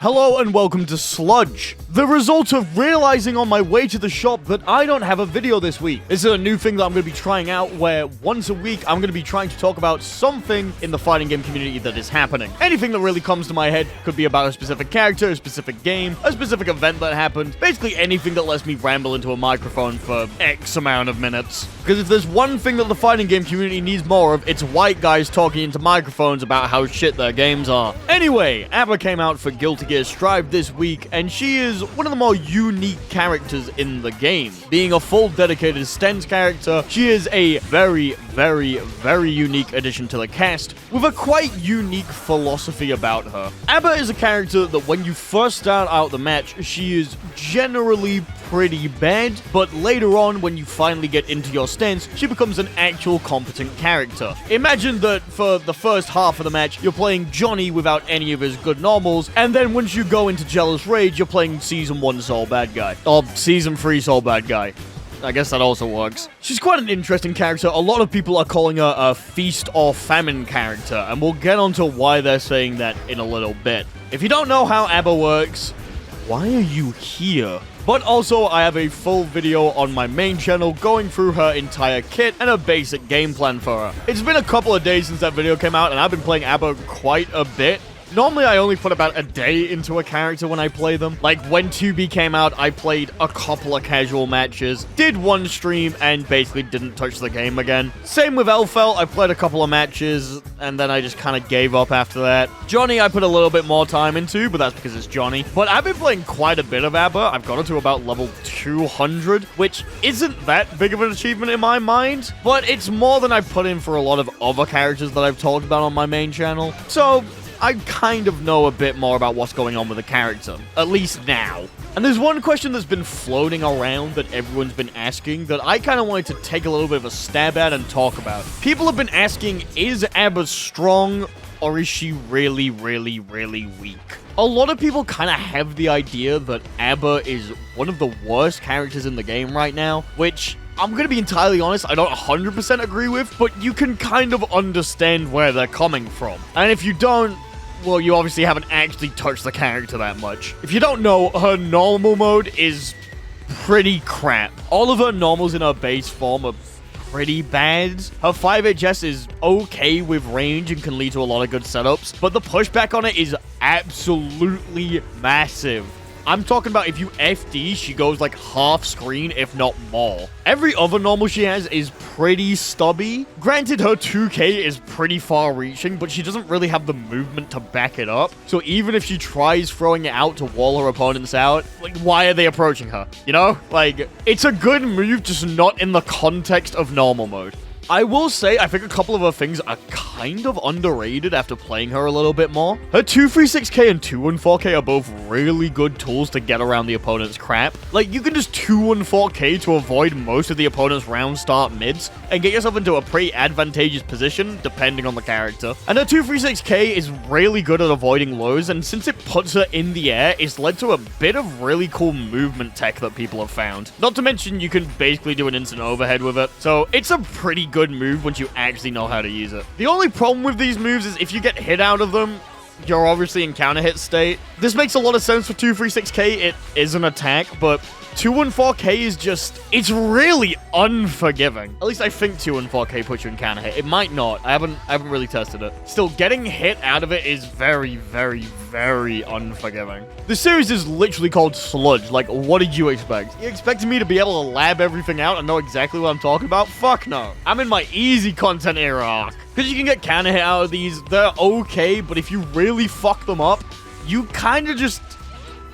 Hello and welcome to Sludge. The result of realizing on my way to the shop that I don't have a video this week. This is a new thing that I'm going to be trying out where once a week I'm going to be trying to talk about something in the fighting game community that is happening. Anything that really comes to my head could be about a specific character, a specific game, a specific event that happened. Basically anything that lets me ramble into a microphone for X amount of minutes. Because if there's one thing that the fighting game community needs more of, it's white guys talking into microphones about how shit their games are. Anyway, Abba came out for Guilty Gear Strive this week, and she is one of the more unique characters in the game. Being a full dedicated Stens character, she is a very unique addition to the cast, with a quite unique philosophy about her. Abba is a character that when you first start out the match, she is generally pretty bad, but later on, when you finally get into your stance, she becomes an actual competent character. Imagine that for the first half of the match, you're playing Johnny without any of his good normals, and then once you go into Jealous Rage, you're playing Season 1 Soul Bad Guy. Or Season 3 Soul Bad Guy. I guess that also works. She's quite an interesting character. A lot of people are calling her a feast or famine character, and we'll get onto why they're saying that in a little bit. If you don't know how Abba works, why are you here? But also, I have a full video on my main channel going through her entire kit and a basic game plan for her. It's been a couple of days since that video came out, and I've been playing Abba quite a bit. Normally, I only put about a day into a character when I play them. Like, when 2B came out, I played a couple of casual matches, did one stream, and basically didn't touch the game again. Same with Elfel, I played a couple of matches, and then I just kind of gave up after that. Johnny, I put a little bit more time into, but that's because it's Johnny. But I've been playing quite a bit of Abba. I've got her to about level 200, which isn't that big of an achievement in my mind, but it's more than I've put in for a lot of other characters that I've talked about on my main channel. So I kind of know a bit more about what's going on with the character, at least now. And there's one question that's been floating around that everyone's been asking that I kind of wanted to take a little bit of a stab at and talk about. People have been asking, is Abba strong or is she really weak? A lot of people kind of have the idea that Abba is one of the worst characters in the game right now, which I'm going to be entirely honest, I don't 100% agree with, but you can kind of understand where they're coming from. And if you don't, well, you obviously haven't actually touched the character that much. If you don't know, her normal mode is pretty crap. All of her normals in her base form are pretty bad. Her 5HS is okay with range and can lead to a lot of good setups, but the pushback on it is absolutely massive. I'm talking about if you FD, she goes like half screen, if not more. Every other normal she has is pretty stubby. Granted, her 2K is pretty far-reaching, but she doesn't really have the movement to back it up. So even if she tries throwing it out to wall her opponents out, like, why are they approaching her? You know? Like, it's a good move, just not in the context of normal mode. I will say, I think a couple of her things are kind of underrated after playing her a little bit more. Her 236k and 214k are both really good tools to get around the opponent's crap. Like, you can just 214k to avoid most of the opponent's round start mids and get yourself into a pretty advantageous position, depending on the character. And her 236k is really good at avoiding lows, and since it puts her in the air, it's led to a bit of really cool movement tech that people have found. Not to mention, you can basically do an instant overhead with it, so it's a pretty good move once you actually know how to use it. The only problem with these moves is if you get hit out of them, you're obviously in counter hit state. This makes a lot of sense for 236k. It is an attack, but 214k is just, it's really unforgiving. At least I think 214k puts you in counter hit. It might not. I haven't really tested it. Still, getting hit out of it is very unforgiving. The series is literally called Sludge. Like, what did you expect? You expected me to be able to lab everything out and know exactly what I'm talking about? Fuck no. I'm in my easy content era arc. Because you can get counter hit out of these, they're okay, but if you really fuck them up, you kind of just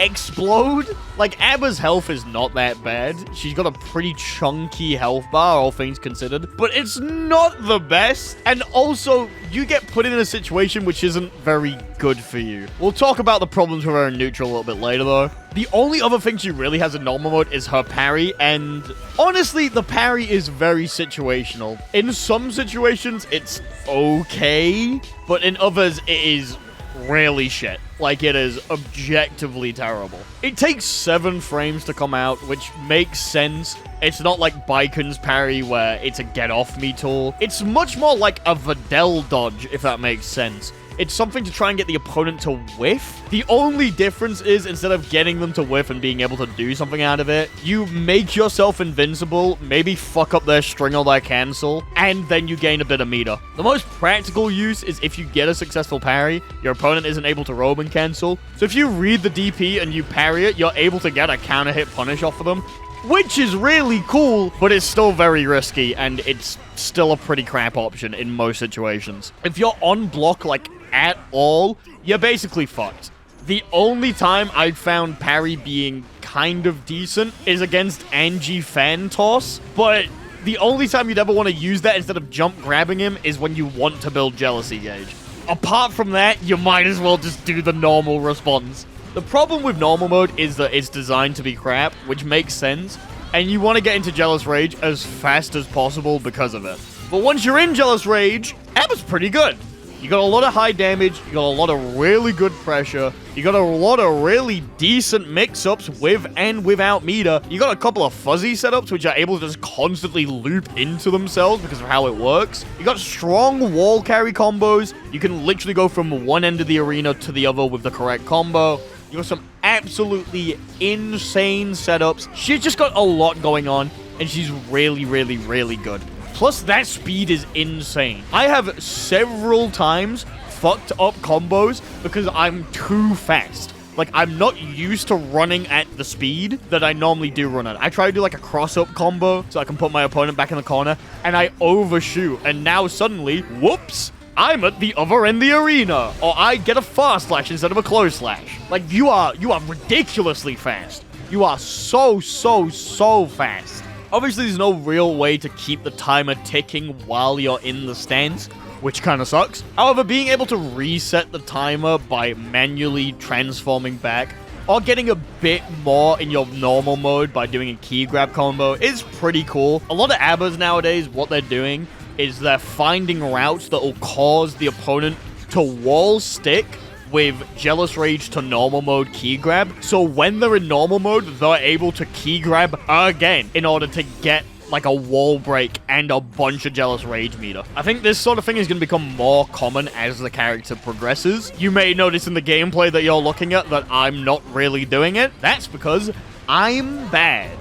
explode. Like, Abba's health is not that bad. She's got a pretty chunky health bar, all things considered, but it's not the best. And also, you get put in a situation which isn't very good for you. We'll talk about the problems with her in neutral a little bit later, though. The only other thing she really has in normal mode is her parry, and honestly, the parry is very situational. In some situations, it's okay, but in others, it is really shit. Like, it is objectively terrible. It takes 7 frames to come out, which makes sense. It's not like Baikon's parry where it's a get-off-me tool. It's much more like a Videl dodge, if that makes sense. It's something to try and get the opponent to whiff. The only difference is instead of getting them to whiff and being able to do something out of it, you make yourself invincible, maybe fuck up their string or their cancel, and then you gain a bit of meter. The most practical use is if you get a successful parry, your opponent isn't able to roam and cancel. So if you read the DP and you parry it, you're able to get a counter hit punish off of them, which is really cool, but it's still very risky, and it's still a pretty crap option in most situations. If you're on block, like, at all, you're basically fucked. The only time I've found parry being kind of decent is against Angie Fan Toss, but the only time you'd ever want to use that instead of jump grabbing him is when you want to build Jealousy Gauge. Apart from that, you might as well just do the normal response. The problem with normal mode is that it's designed to be crap, which makes sense, and you want to get into Jealous Rage as fast as possible because of it. But once you're in Jealous Rage, Abba's pretty good. You got a lot of high damage, you got a lot of really good pressure, you got a lot of really decent mix-ups with and without meter, you got a couple of fuzzy setups which are able to just constantly loop into themselves because of how it works. You got strong wall carry combos, you can literally go from one end of the arena to the other with the correct combo. You got some absolutely insane setups. She's just got a lot going on, and she's really, really, really good. Plus, that speed is insane. I have several times fucked up combos because I'm too fast. Like, I'm not used to running at the speed that I normally do run at. I try to do, like, a cross-up combo so I can put my opponent back in the corner, and I overshoot. And now, suddenly, whoops, I'm at the other end of the arena. Or I get a fast slash instead of a close slash. Like, you are ridiculously fast. You are so fast. Obviously, there's no real way to keep the timer ticking while you're in the stance, which kind of sucks. However, being able to reset the timer by manually transforming back or getting a bit more in your normal mode by doing a key grab combo is pretty cool. A lot of Abbas nowadays, what they're doing is they're finding routes that will cause the opponent to wall stick with Jealous Rage to normal mode key grab. So when they're in normal mode, they're able to key grab again in order to get like a wall break and a bunch of Jealous Rage meter. I think this sort of thing is going to become more common as the character progresses. You may notice in the gameplay that you're looking at that I'm not really doing it. That's because I'm bad.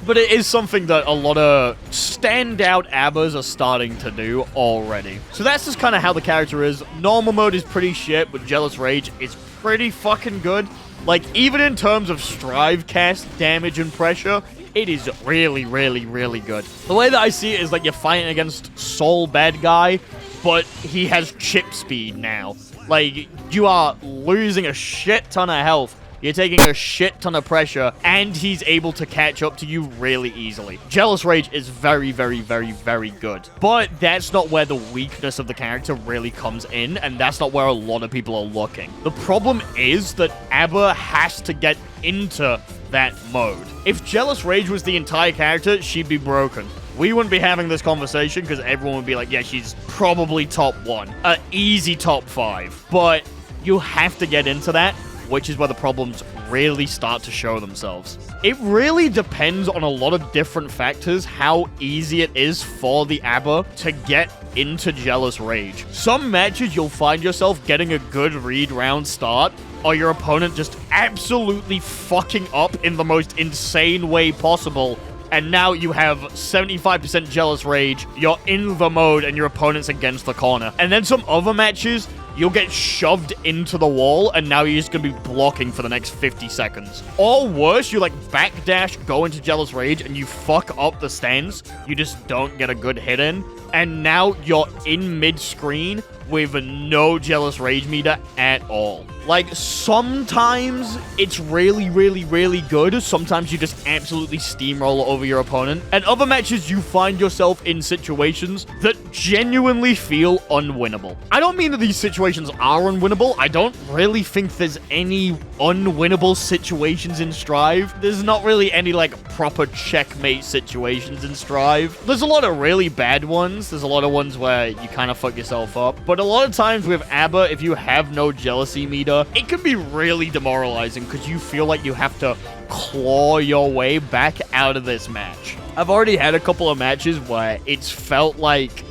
But it is something that a lot of standout Abbas are starting to do already. So that's just kind of how the character is. Normal mode is pretty shit, but Jealous Rage is pretty fucking good. Like, even in terms of Strive cast damage and pressure, it is really, really, really good. The way that I see it is like you're fighting against Soul Bad Guy, but he has chip speed now. Like, you are losing a shit ton of health. You're taking a shit ton of pressure, and he's able to catch up to you really easily. Jealous Rage is very, very, very, very good. But that's not where the weakness of the character really comes in, and that's not where a lot of people are looking. The problem is that Abba has to get into that mode. If Jealous Rage was the entire character, she'd be broken. We wouldn't be having this conversation because everyone would be like, yeah, she's probably top 1. Easy top 5. But you have to get into that, which is where the problems really start to show themselves. It really depends on a lot of different factors how easy it is for the Abba to get into Jealous Rage. Some matches you'll find yourself getting a good read round start, or your opponent just absolutely fucking up in the most insane way possible, and now you have 75% Jealous Rage, you're in the mode, and your opponent's against the corner. And then some other matches, you'll get shoved into the wall, and now you're just gonna be blocking for the next 50 seconds. Or worse, you like backdash, go into Jealous Rage, and you fuck up the stance. You just don't get a good hit in. And now you're in mid-screen with no Jealous Rage meter at all. Like, sometimes it's really, really, really good. Sometimes you just absolutely steamroll over your opponent. And other matches, you find yourself in situations that genuinely feel unwinnable. I don't mean that these situations are unwinnable. I don't really think there's any unwinnable situations in Strive. There's not really any, like, proper checkmate situations in Strive. There's a lot of really bad ones. There's a lot of ones where you kind of fuck yourself up. But a lot of times with Abba, if you have no jealousy meter, it can be really demoralizing because you feel like you have to claw your way back out of this match. I've already had a couple of matches where it's felt like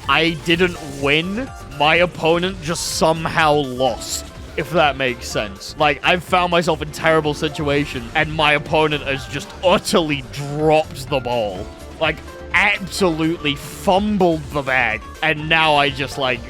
I didn't win my opponent just somehow lost, if that makes sense. Like, I've found myself in terrible situation, and my opponent has just utterly dropped the ball. Like, absolutely fumbled the bag, and now I just, like,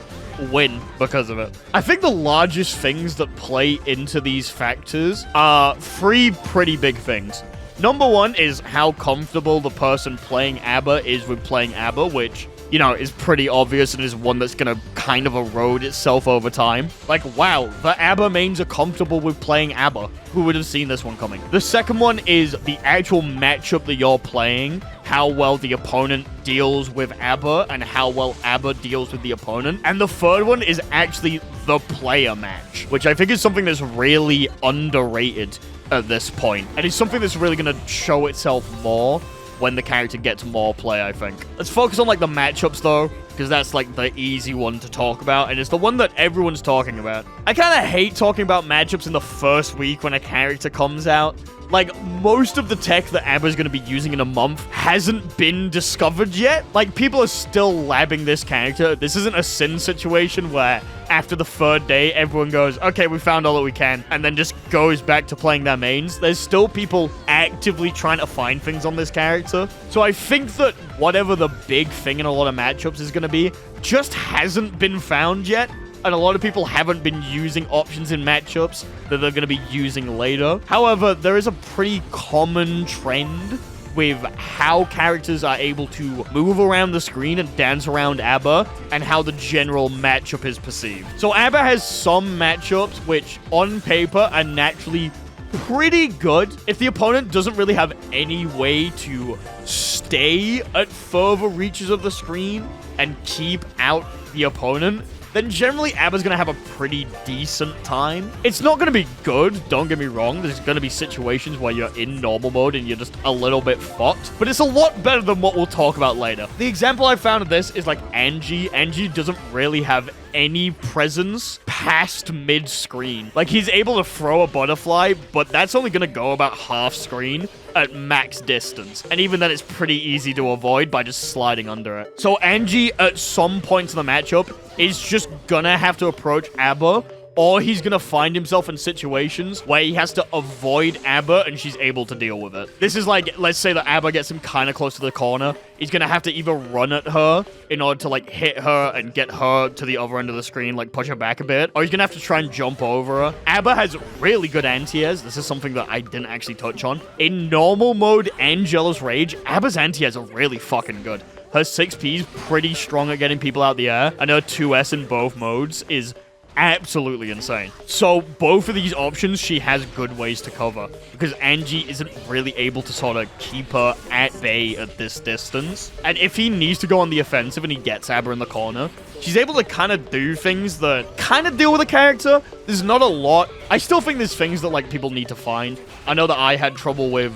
win because of it. I think the largest things that play into these factors are 3 pretty big things. Number 1 is how comfortable the person playing ABBA is with playing ABBA, which, you know, is pretty obvious and is one that's gonna kind of erode itself over time. Like, wow, the ABBA mains are comfortable with playing ABBA. Who would have seen this one coming? The second one is the actual matchup that you're playing, how well the opponent deals with ABBA, and how well ABBA deals with the opponent. And the third one is actually the player match, which I think is something that's really underrated at this point. And it's something that's really gonna show itself more when the character gets more play, I think. Let's focus on, like, the matchups, though, because that's, like, the easy one to talk about, and it's the one that everyone's talking about. I kind of hate talking about matchups in the first week when a character comes out. Like, most of the tech that ABBA's going to be using in a month hasn't been discovered yet. Like, people are still labbing this character. This isn't a Sin situation where after the 3rd day, everyone goes, okay, we found all that we can, and then just goes back to playing their mains. There's still people actively trying to find things on this character. So I think that whatever the big thing in a lot of matchups is going to be, just hasn't been found yet. And a lot of people haven't been using options in matchups that they're going to be using later. However, there is a pretty common trend with how characters are able to move around the screen and dance around ABBA, and how the general matchup is perceived. So ABBA has some matchups which, on paper, are naturally pretty good. If the opponent doesn't really have any way to stay at further reaches of the screen and keep out the opponent, then generally ABBA's going to have a pretty decent time. It's not going to be good, don't get me wrong. There's going to be situations where you're in normal mode and you're just a little bit fucked, but it's a lot better than what we'll talk about later. The example I found of this is like Angie. Angie doesn't really have any presence past mid-screen. Like, he's able to throw a butterfly, but that's only going to go about half screen at max distance. And even then, it's pretty easy to avoid by just sliding under it. So Angie, at some points in the matchup, is just gonna have to approach ABBA, or he's gonna find himself in situations where he has to avoid ABBA and she's able to deal with it. This is like, let's say that ABBA gets him kind of close to the corner. He's gonna have to either run at her in order to, like, hit her and get her to the other end of the screen, like push her back a bit, or he's gonna have to try and jump over her. ABBA has really good anti-airs. This is something that I didn't actually touch on. In normal mode and Jealous Rage, ABBA's anti-airs are really fucking good. Her 6P is pretty strong at getting people out the air, and her 2S in both modes is absolutely insane. So both of these options she has good ways to cover, because Angie isn't really able to sort of keep her at bay at this distance. And if he needs to go on the offensive and he gets ABBA in the corner, she's able to kind of do things that kind of deal with the character. There's not a lot. I still think there's things that, like, people need to find. I know that I had trouble with,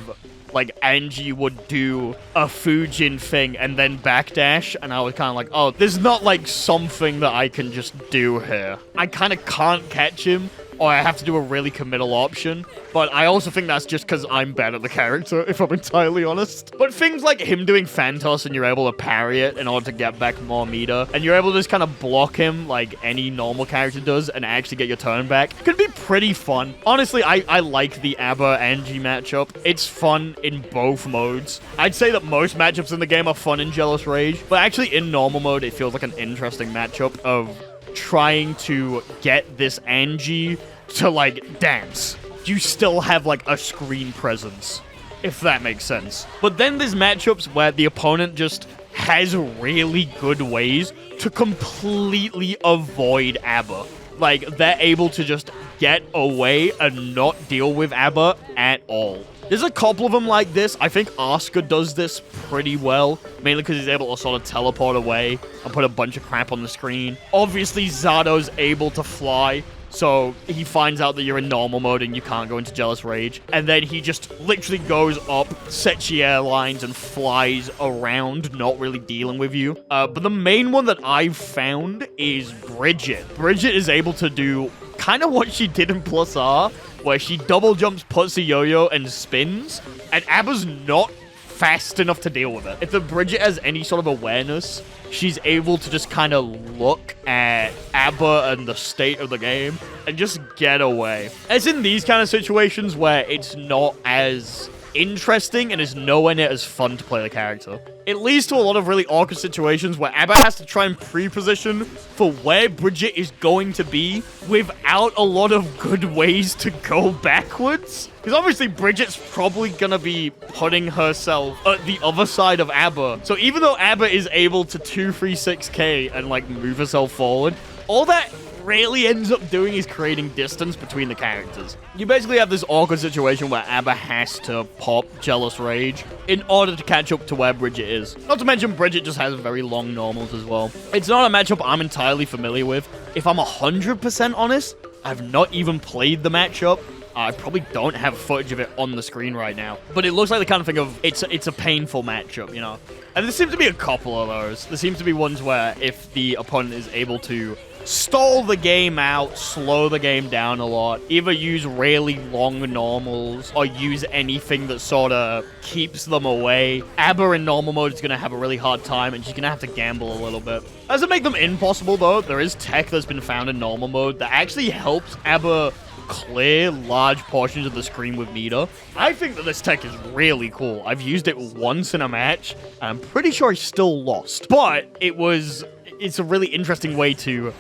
like, Angie would do a Fujin thing and then backdash, and I was kind of like, oh, there's not, like, something that I can just do here. I kind of can't catch him, or I have to do a really committal option, but I also think that's just because I'm bad at the character, if I'm entirely honest. But things like him doing Phantos and you're able to parry it in order to get back more meter, and you're able to just kind of block him like any normal character does and actually get your turn back, can be pretty fun. Honestly, I like the ABBA-Angie matchup. It's fun in both modes. I'd say that most matchups in the game are fun in Jealous Rage, but actually in normal mode, it feels like an interesting matchup of trying to get this Angie to, like, dance. You still have, like, a screen presence, if that makes sense. But then there's matchups where the opponent just has really good ways to completely avoid ABBA. Like, they're able to just get away and not deal with ABBA at all. There's a couple of them like this. I think Oscar does this pretty well, mainly because he's able to sort of teleport away and put a bunch of crap on the screen. Obviously, Zato's able to fly, so he finds out that you're in normal mode and you can't go into Jealous Rage. And then he just literally goes up, sets the airlines, and flies around, not really dealing with you. But the main one that I've found is Bridget. Bridget is able to do kind of what she did in Plus R, where she double jumps, puts a yo-yo, and spins. And ABBA's not fast enough to deal with it. If the Bridget has any sort of awareness, she's able to just kind of look at ABBA and the state of the game and just get away. As in these kind of situations where it's not as interesting and is nowhere near as fun to play the character. It leads to a lot of really awkward situations where ABBA has to try and pre-position for where Bridget is going to be without a lot of good ways to go backwards. Because obviously Bridget's probably gonna be putting herself at the other side of ABBA. So even though ABBA is able to 236k and like move herself forward, all that really ends up doing is creating distance between the characters. You basically have this awkward situation where ABBA has to pop Jealous Rage in order to catch up to where Bridget is. Not to mention, Bridget just has very long normals as well. It's not a matchup I'm entirely familiar with. If I'm 100% honest, I've not even played the matchup. I probably don't have footage of it on the screen right now. But it looks like the kind of thing of, it's a painful matchup, you know? And there seems to be a couple of those. There seems to be ones where if the opponent is able to stall the game out, slow the game down a lot, either use really long normals or use anything that sort of keeps them away, ABBA in normal mode is going to have a really hard time and she's going to have to gamble a little bit. Doesn't make them impossible though. There is tech that's been found in normal mode that actually helps ABBA clear large portions of the screen with meter. I think that this tech is really cool. I've used it once in a match, and I'm pretty sure I still lost. But it's a really interesting way to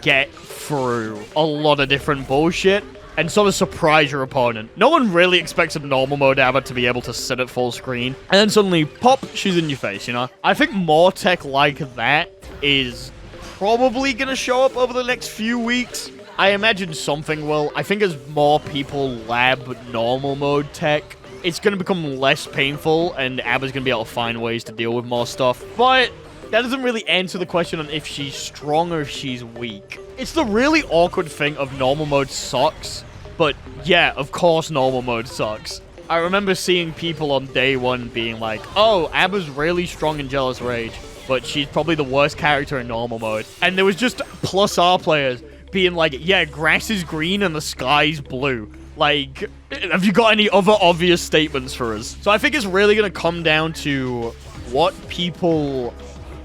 get through a lot of different bullshit and sort of surprise your opponent. No one really expects a normal mode ABBA to be able to sit at full screen, and then suddenly, pop, she's in your face, you know? I think more tech like that is probably gonna show up over the next few weeks. I imagine something will. I think as more people lab normal mode tech, it's going to become less painful, and ABBA's going to be able to find ways to deal with more stuff. But that doesn't really answer the question on if she's strong or if she's weak. It's the really awkward thing of normal mode sucks, but yeah, of course normal mode sucks. I remember seeing people on day one being like, oh, ABBA's really strong in Jealous Rage, but she's probably the worst character in normal mode. And there was just plus R players being like, yeah, grass is green and the sky's blue. Like, have you got any other obvious statements for us? So I think it's really going to come down to what people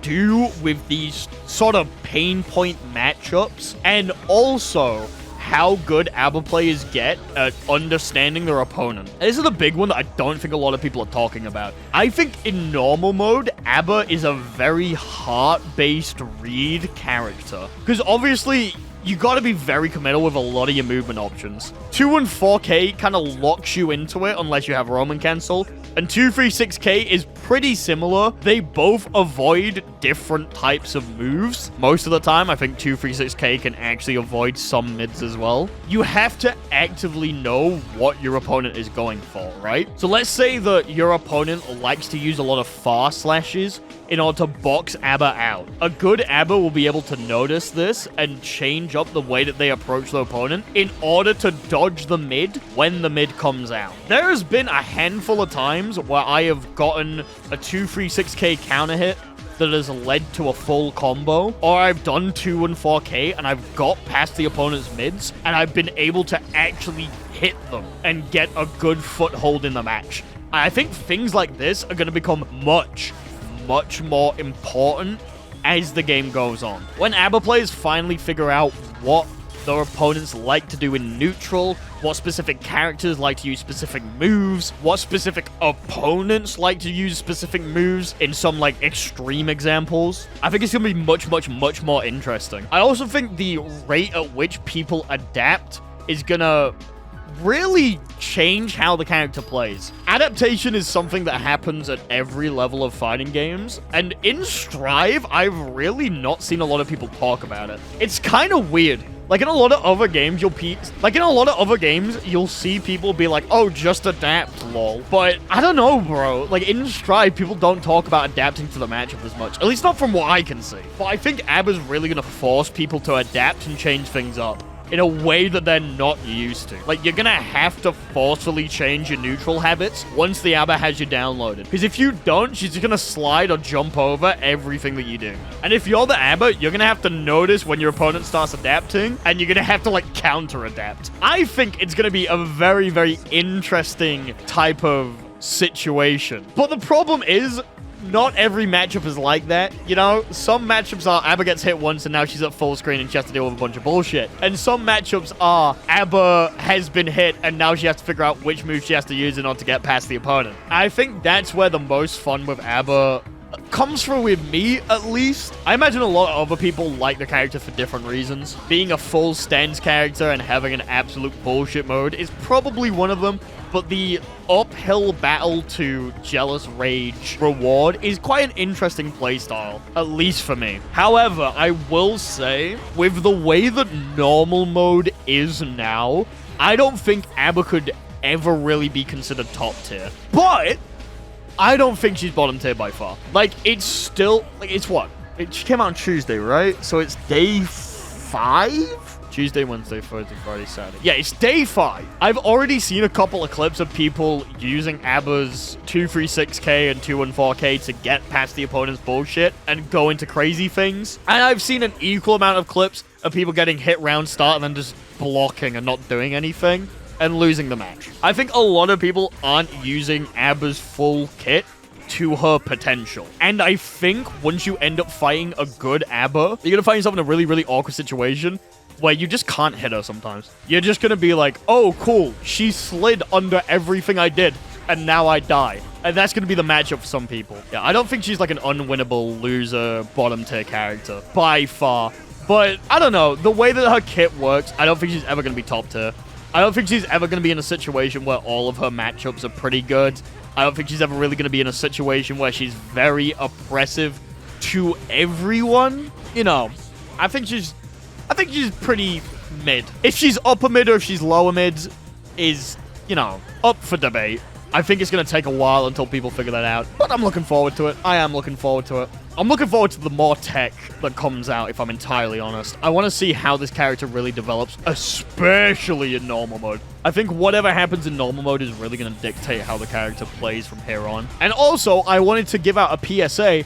do with these sort of pain point matchups, and also how good ABBA players get at understanding their opponent. And this is the big one that I don't think a lot of people are talking about. I think in normal mode, ABBA is a very heart-based read character. Because obviously, you gotta be very committal with a lot of your movement options. 2 and 4K kind of locks you into it unless you have Roman cancel. And 236K is pretty similar. They both avoid different types of moves. Most of the time, I think 236K can actually avoid some mids as well. You have to actively know what your opponent is going for, right? So let's say that your opponent likes to use a lot of far slashes in order to box ABBA out. A good ABBA will be able to notice this and change up the way that they approach the opponent in order to dodge the mid when the mid comes out. There has been a handful of times where I have gotten a 236K counter hit that has led to a full combo, or I've done 2 and 4K and I've got past the opponent's mids and I've been able to actually hit them and get a good foothold in the match. I think things like this are going to become much more important as the game goes on. When ABBA players finally figure out what their opponents like to do in neutral, what specific characters like to use specific moves, what specific opponents like to use specific moves in some like extreme examples, I think it's going to be much more interesting. I also think the rate at which people adapt is going to really change how the character plays. Adaptation is something that happens at every level of fighting games, and in Strive, I've really not seen a lot of people talk about it. It's kind of weird. Like in a lot of other games, you'll see people be like, oh, just adapt, lol. But I don't know, bro. Like in Strive, people don't talk about adapting to the matchup as much. At least not from what I can see. But I think ABBA's really going to force people to adapt and change things up in a way that they're not used to. Like, you're gonna have to forcefully change your neutral habits once the ABBA has you downloaded. Because if you don't, she's just gonna slide or jump over everything that you do. And if you're the ABBA, you're gonna have to notice when your opponent starts adapting, and you're gonna have to, like, counter-adapt. I think it's gonna be a very interesting type of situation. But the problem is, not every matchup is like that. You know, some matchups are Abba gets hit once and now she's at full screen and she has to deal with a bunch of bullshit. And some matchups are Abba has been hit and now she has to figure out which move she has to use in order to get past the opponent. I think that's where the most fun with Abba comes from, with me at least. I imagine a lot of other people like the character for different reasons. Being a full stance character and having an absolute bullshit mode is probably one of them. But the uphill battle to Jealous Rage reward is quite an interesting playstyle, at least for me. However, I will say, with the way that normal mode is now, I don't think Abba could ever really be considered top tier. But I don't think she's bottom tier by far. Like, it's still, like, it's what? She came out on Tuesday, right? So it's day 5? Tuesday, Wednesday, Thursday, Friday, Saturday. Yeah, it's day 5. I've already seen a couple of clips of people using Abba's 236k and 214k to get past the opponent's bullshit and go into crazy things. And I've seen an equal amount of clips of people getting hit round start and then just blocking and not doing anything and losing the match. I think a lot of people aren't using Abba's full kit to her potential. And I think once you end up fighting a good Abba, you're gonna find yourself in a really, really awkward situation where you just can't hit her sometimes. You're just gonna be like, oh, cool, she slid under everything I did, and now I die. And that's gonna be the matchup for some people. Yeah, I don't think she's like an unwinnable loser bottom tier character by far. But I don't know, the way that her kit works, I don't think she's ever gonna be top tier. I don't think she's ever gonna be in a situation where all of her matchups are pretty good. I don't think she's ever really gonna be in a situation where she's very oppressive to everyone. You know, I think she's pretty mid. If she's upper mid or if she's lower mid is, you know, up for debate. I think it's going to take a while until people figure that out. But I'm looking forward to it. I am looking forward to it. I'm looking forward to the more tech that comes out, if I'm entirely honest. I want to see how this character really develops, especially in normal mode. I think whatever happens in normal mode is really going to dictate how the character plays from here on. And also, I wanted to give out a PSA.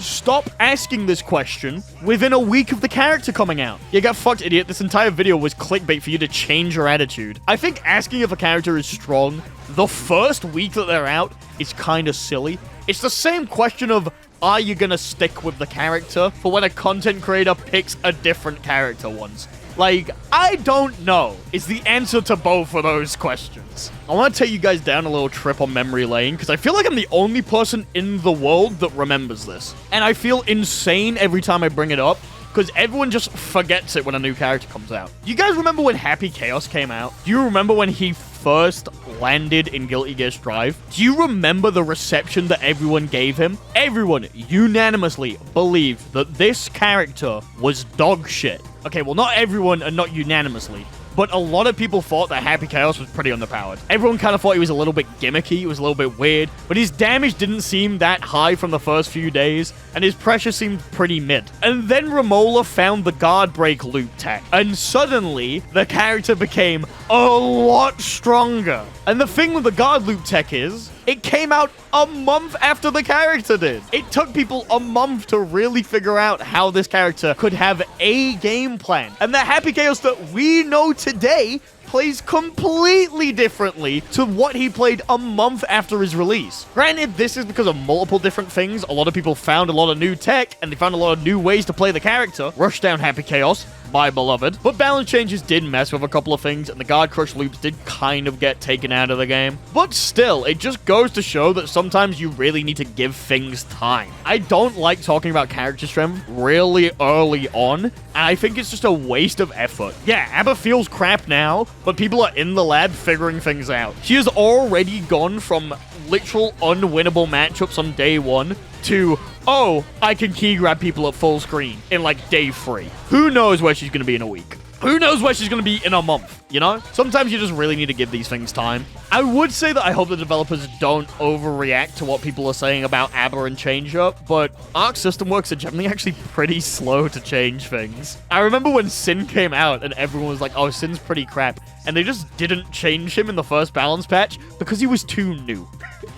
Stop asking this question within a week of the character coming out. You got fucked, idiot. This entire video was clickbait for you to change your attitude. I think asking if a character is strong the first week that they're out is kind of silly. It's the same question of, are you gonna stick with the character for when a content creator picks a different character once? Like, I don't know is the answer to both of those questions. I want to take you guys down a little trip on memory lane because I feel like I'm the only person in the world that remembers this. And I feel insane every time I bring it up because everyone just forgets it when a new character comes out. Do you guys remember when Happy Chaos came out? Do you remember when he first landed in Guilty Gear Strive? Do you remember the reception that everyone gave him? Everyone unanimously believed that this character was dog shit. Okay, well, not everyone and not unanimously, but a lot of people thought that Happy Chaos was pretty underpowered. Everyone kind of thought he was a little bit gimmicky, he was a little bit weird, but his damage didn't seem that high from the first few days, and his pressure seemed pretty mid. And then Romola found the guard break loop tech, and suddenly, the character became a lot stronger. And the thing with the guard loop tech is, it came out a month after the character did. It took people a month to really figure out how this character could have a game plan. And the Happy Chaos that we know today plays completely differently to what he played a month after his release. Granted, this is because of multiple different things. A lot of people found a lot of new tech, and they found a lot of new ways to play the character. Rush down Happy Chaos, my beloved. But balance changes did mess with a couple of things, and the guard crush loops did kind of get taken out of the game. But still, it just goes to show that sometimes you really need to give things time. I don't like talking about character strength really early on, and I think it's just a waste of effort. Yeah, Abba feels crap now, but people are in the lab figuring things out. She has already gone from literal unwinnable matchups on day 1 to, oh, I can key grab people at full screen in like day 3. Who knows where she's going to be in a week? Who knows where she's going to be in a month, you know? Sometimes you just really need to give these things time. I would say that I hope the developers don't overreact to what people are saying about Abba and Change Up, but Arc System Works are generally actually pretty slow to change things. I remember when Sin came out and everyone was like, oh, Sin's pretty crap, and they just didn't change him in the first balance patch because he was too new.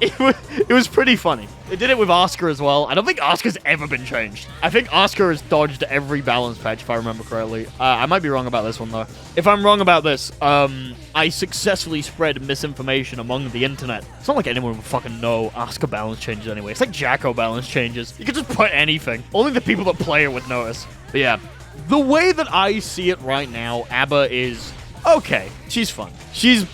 it was pretty funny. They did it with Asuka as well. I don't think Asuka's ever been changed. I think Asuka has dodged every balance patch, if I remember correctly. I might be wrong about this one, though. If I'm wrong about this, I successfully spread misinformation among the internet. It's not like anyone would fucking know Asuka balance changes anyway. It's like Jacko balance changes. You can just put anything. Only the people that play it would notice. But yeah, the way that I see it right now, Abba is okay. She's fun. She's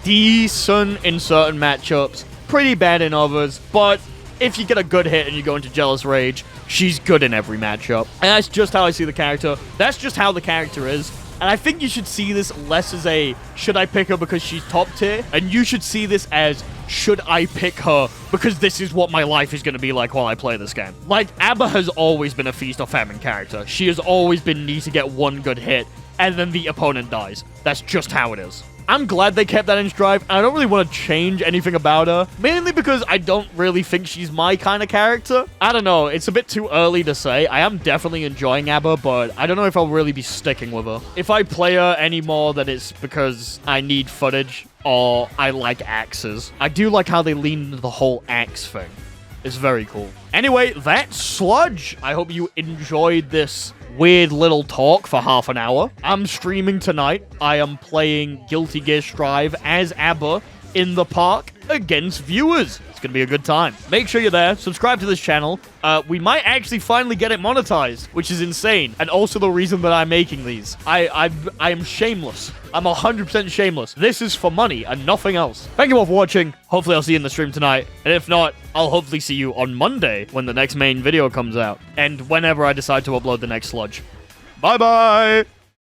decent in certain matchups, pretty bad in others, but if you get a good hit and you go into Jealous Rage, she's good in every matchup. And that's just how I see the character. That's just how the character is. And I think you should see this less as a, should I pick her because she's top tier? And you should see this as, should I pick her because this is what my life is going to be like while I play this game? Like, Abba has always been a Feast or Famine character. She has always been need to get one good hit, and then the opponent dies. That's just how it is. I'm glad they kept that in Strive, and I don't really want to change anything about her, mainly because I don't really think she's my kind of character. I don't know, it's a bit too early to say. I am definitely enjoying Abba, but I don't know if I'll really be sticking with her. If I play her anymore, then it's because I need footage, or I like axes. I do like how they lean into the whole axe thing. It's very cool. Anyway, that's Sludge. I hope you enjoyed this weird little talk for half an hour. I'm streaming tonight. I am playing Guilty Gear Strive as Abba in the park against viewers. It's gonna be a good time. Make sure you're there. Subscribe to this channel. We might actually finally get it monetized, which is insane. And also the reason that I'm making these. I am shameless. I'm 100% shameless. This is for money and nothing else. Thank you all for watching. Hopefully I'll see you in the stream tonight. And if not, I'll hopefully see you on Monday when the next main video comes out. And whenever I decide to upload the next Sludge. Bye-bye!